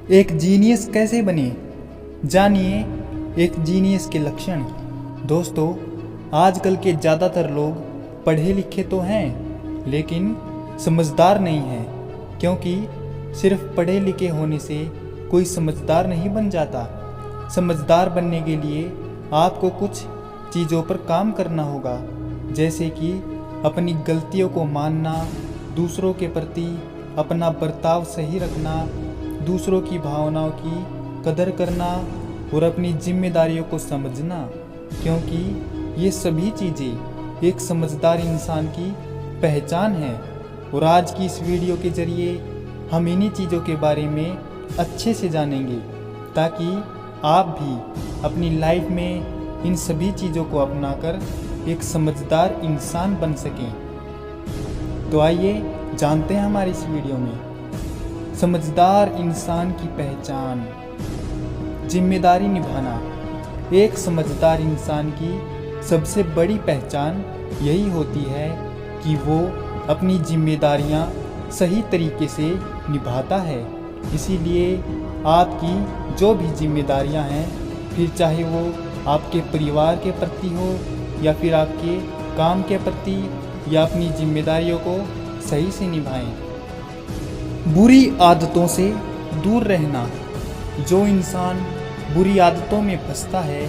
एक जीनियस कैसे बने, जानिए एक जीनियस के लक्षण। दोस्तों, आजकल के ज़्यादातर लोग पढ़े लिखे तो हैं लेकिन समझदार नहीं हैं, क्योंकि सिर्फ पढ़े लिखे होने से कोई समझदार नहीं बन जाता। समझदार बनने के लिए आपको कुछ चीज़ों पर काम करना होगा, जैसे कि अपनी गलतियों को मानना, दूसरों के प्रति अपना बर्ताव सही रखना, दूसरों की भावनाओं की कदर करना और अपनी जिम्मेदारियों को समझना, क्योंकि ये सभी चीज़ें एक समझदार इंसान की पहचान है। और आज की इस वीडियो के ज़रिए हम इन्हीं चीज़ों के बारे में अच्छे से जानेंगे, ताकि आप भी अपनी लाइफ में इन सभी चीज़ों को अपनाकर एक समझदार इंसान बन सकें। तो आइए जानते हैं हमारी इस वीडियो में समझदार इंसान की पहचान। जिम्मेदारी निभाना। एक समझदार इंसान की सबसे बड़ी पहचान यही होती है कि वो अपनी जिम्मेदारियां सही तरीके से निभाता है। इसीलिए आपकी जो भी जिम्मेदारियां हैं, फिर चाहे वो आपके परिवार के प्रति हो या फिर आपके काम के प्रति, या अपनी जिम्मेदारियों को सही से निभाएं। बुरी आदतों से दूर रहना। जो इंसान बुरी आदतों में फंसता है,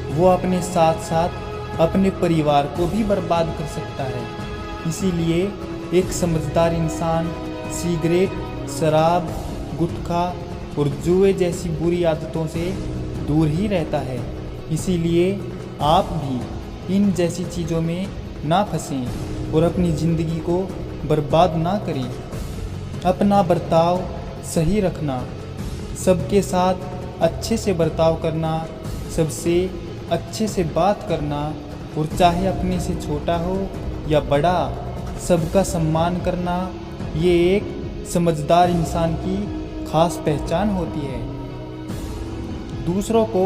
वो अपने साथ साथ अपने परिवार को भी बर्बाद कर सकता है। इसीलिए एक समझदार इंसान सिगरेट, शराब, गुटखा और जुए जैसी बुरी आदतों से दूर ही रहता है। इसीलिए आप भी इन जैसी चीज़ों में ना फंसें और अपनी ज़िंदगी को बर्बाद ना करें। अपना बर्ताव सही रखना, सबके साथ अच्छे से बर्ताव करना, सबसे अच्छे से बात करना, और चाहे अपने से छोटा हो या बड़ा, सबका सम्मान करना, ये एक समझदार इंसान की खास पहचान होती है। दूसरों को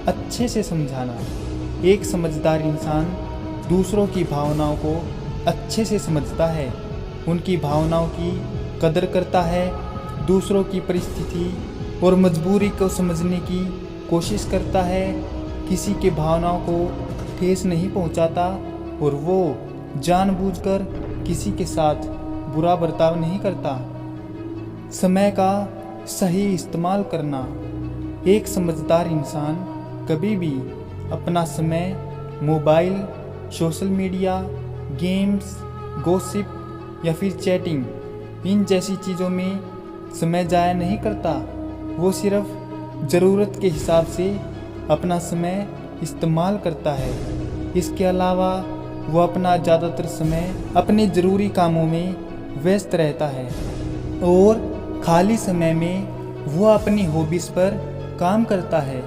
अच्छे से समझाना। एक समझदार इंसान दूसरों की भावनाओं को अच्छे से समझता है, उनकी भावनाओं की कदर करता है, दूसरों की परिस्थिति और मजबूरी को समझने की कोशिश करता है, किसी के भावनाओं को ठेस नहीं पहुंचाता, और वो जानबूझकर किसी के साथ बुरा बर्ताव नहीं करता। समय का सही इस्तेमाल करना। एक समझदार इंसान कभी भी अपना समय mobile, social media, games, gossip या फिर चैटिंग, इन जैसी चीज़ों में समय जाया नहीं करता। वो सिर्फ ज़रूरत के हिसाब से अपना समय इस्तेमाल करता है। इसके अलावा वो अपना ज़्यादातर समय अपने ज़रूरी कामों में व्यस्त रहता है, और खाली समय में वो अपनी हॉबीज़ पर काम करता है,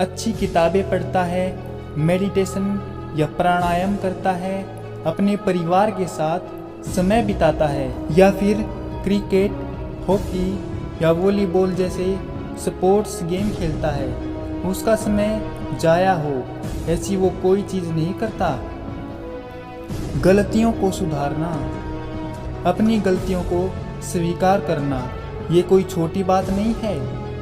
अच्छी किताबें पढ़ता है, मेडिटेशन या प्राणायाम करता है, अपने परिवार के साथ समय बिताता है, या फिर क्रिकेट, हॉकी या वॉलीबॉल जैसे स्पोर्ट्स गेम खेलता है। उसका समय जाया हो ऐसी वो कोई चीज़ नहीं करता। गलतियों को सुधारना। अपनी गलतियों को स्वीकार करना, ये कोई छोटी बात नहीं है,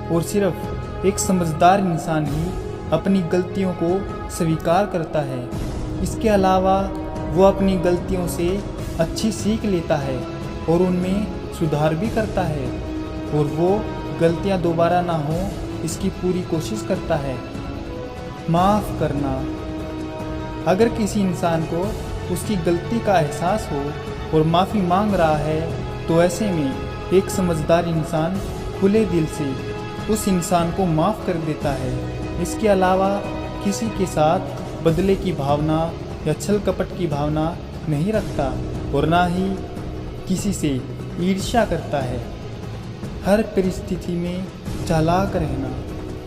और सिर्फ एक समझदार इंसान ही अपनी गलतियों को स्वीकार करता है। इसके अलावा वो अपनी गलतियों से अच्छी सीख लेता है और उनमें सुधार भी करता है, और वो गलतियां दोबारा ना हो इसकी पूरी कोशिश करता है। माफ़ करना। अगर किसी इंसान को उसकी गलती का एहसास हो और माफ़ी मांग रहा है, तो ऐसे में एक समझदार इंसान खुले दिल से उस इंसान को माफ़ कर देता है। इसके अलावा किसी के साथ बदले की भावना या छल कपट की भावना नहीं रखता, और ना ही किसी से ईर्ष्या करता है। हर परिस्थिति में चालाक रहना।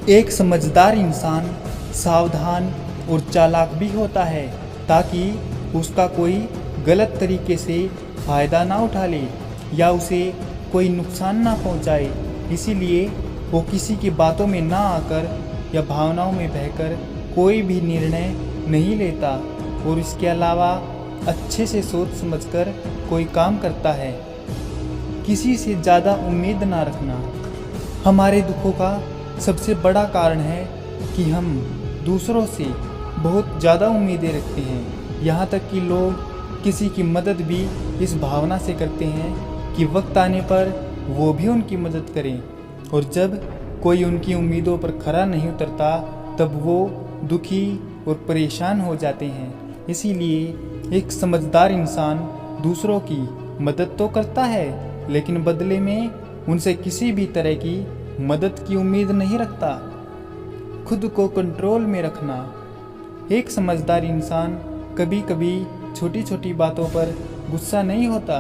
एक समझदार इंसान सावधान और चालाक भी होता है, ताकि उसका कोई गलत तरीके से फ़ायदा ना उठा ले या उसे कोई नुकसान ना पहुंचाए। इसीलिए वो किसी की बातों में ना आकर या भावनाओं में बहकर कोई भी निर्णय नहीं लेता, और इसके अलावा अच्छे से सोच समझकर कोई काम करता है। किसी से ज़्यादा उम्मीद ना रखना। हमारे दुखों का सबसे बड़ा कारण है कि हम दूसरों से बहुत ज़्यादा उम्मीदें रखते हैं। यहाँ तक कि लोग किसी की मदद भी इस भावना से करते हैं कि वक्त आने पर वो भी उनकी मदद करें, और जब कोई उनकी उम्मीदों पर खरा नहीं उतरता तब वो दुखी और परेशान हो जाते हैं। इसीलिए एक समझदार इंसान दूसरों की मदद तो करता है, लेकिन बदले में उनसे किसी भी तरह की मदद की उम्मीद नहीं रखता। खुद को कंट्रोल में रखना। एक समझदार इंसान कभी कभी छोटी छोटी बातों पर गुस्सा नहीं होता।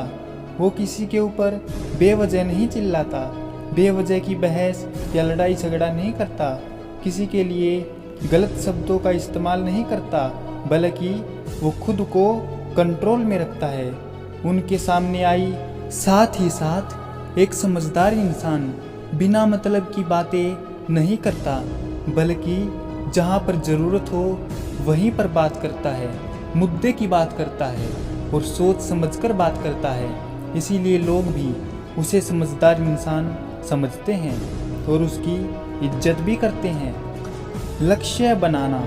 वो किसी के ऊपर बेवजह नहीं चिल्लाता, बेवजह की बहस या लड़ाई झगड़ा नहीं करता, किसी के लिए गलत शब्दों का इस्तेमाल नहीं करता, बल्कि वो खुद को कंट्रोल में रखता है। उनके सामने आई साथ ही साथ एक समझदार इंसान बिना मतलब की बातें नहीं करता, बल्कि जहाँ पर ज़रूरत हो वहीं पर बात करता है, मुद्दे की बात करता है और सोच समझकर बात करता है। इसीलिए लोग भी उसे समझदार इंसान समझते हैं और उसकी इज्जत भी करते हैं। लक्ष्य बनाना।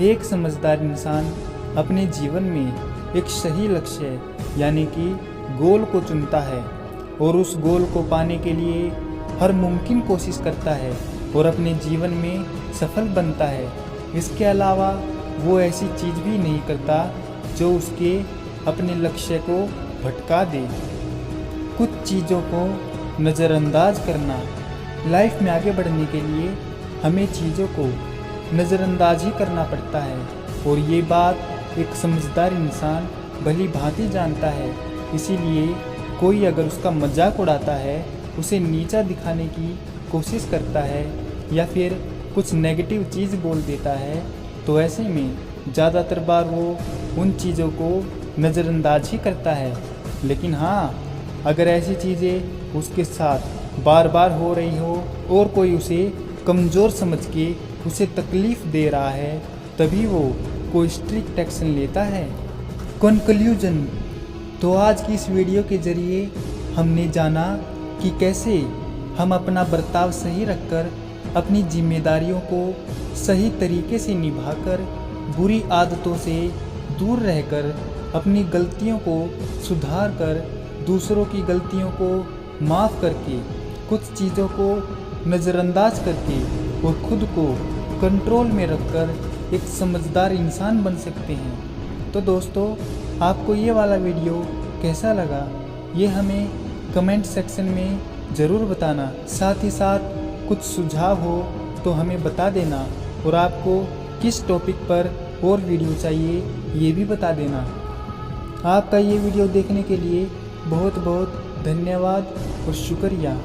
एक समझदार इंसान अपने जीवन में एक सही लक्ष्य यानी कि गोल को चुनता है और उस गोल को पाने के लिए हर मुमकिन कोशिश करता है और अपने जीवन में सफल बनता है। इसके अलावा वो ऐसी चीज़ भी नहीं करता जो उसके अपने लक्ष्य को भटका दे। कुछ चीज़ों को नज़रअंदाज करना। लाइफ में आगे बढ़ने के लिए हमें चीज़ों को नज़रअंदाज ही करना पड़ता है, और ये बात एक समझदार इंसान भली भांति जानता है। इसीलिए कोई अगर उसका मजाक उड़ाता है, उसे नीचा दिखाने की कोशिश करता है या फिर कुछ नेगेटिव चीज़ बोल देता है, तो ऐसे में ज़्यादातर बार वो उन चीज़ों को नज़रअंदाज ही करता है। लेकिन हाँ, अगर ऐसी चीज़ें उसके साथ बार बार हो रही हो और कोई उसे कमज़ोर समझ के उसे तकलीफ़ दे रहा है, तभी वो कोई स्ट्रिक्ट एक्शन लेता है। कंक्लूजन। तो आज की इस वीडियो के ज़रिए हमने जाना कि कैसे हम अपना बर्ताव सही रखकर अपनी जिम्मेदारियों को सही तरीके से निभाकर बुरी आदतों से दूर रहकर अपनी गलतियों को सुधार कर दूसरों की गलतियों को माफ़ करके कुछ चीज़ों को नज़रअंदाज करके और खुद को कंट्रोल में रखकर एक समझदार इंसान बन सकते हैं। तो दोस्तों, आपको ये वाला वीडियो कैसा लगा ये हमें कमेंट सेक्शन में ज़रूर बताना। साथ ही साथ कुछ सुझाव हो तो हमें बता देना, और आपको किस टॉपिक पर और वीडियो चाहिए ये भी बता देना। आपका ये वीडियो देखने के लिए बहुत बहुत धन्यवाद और शुक्रिया।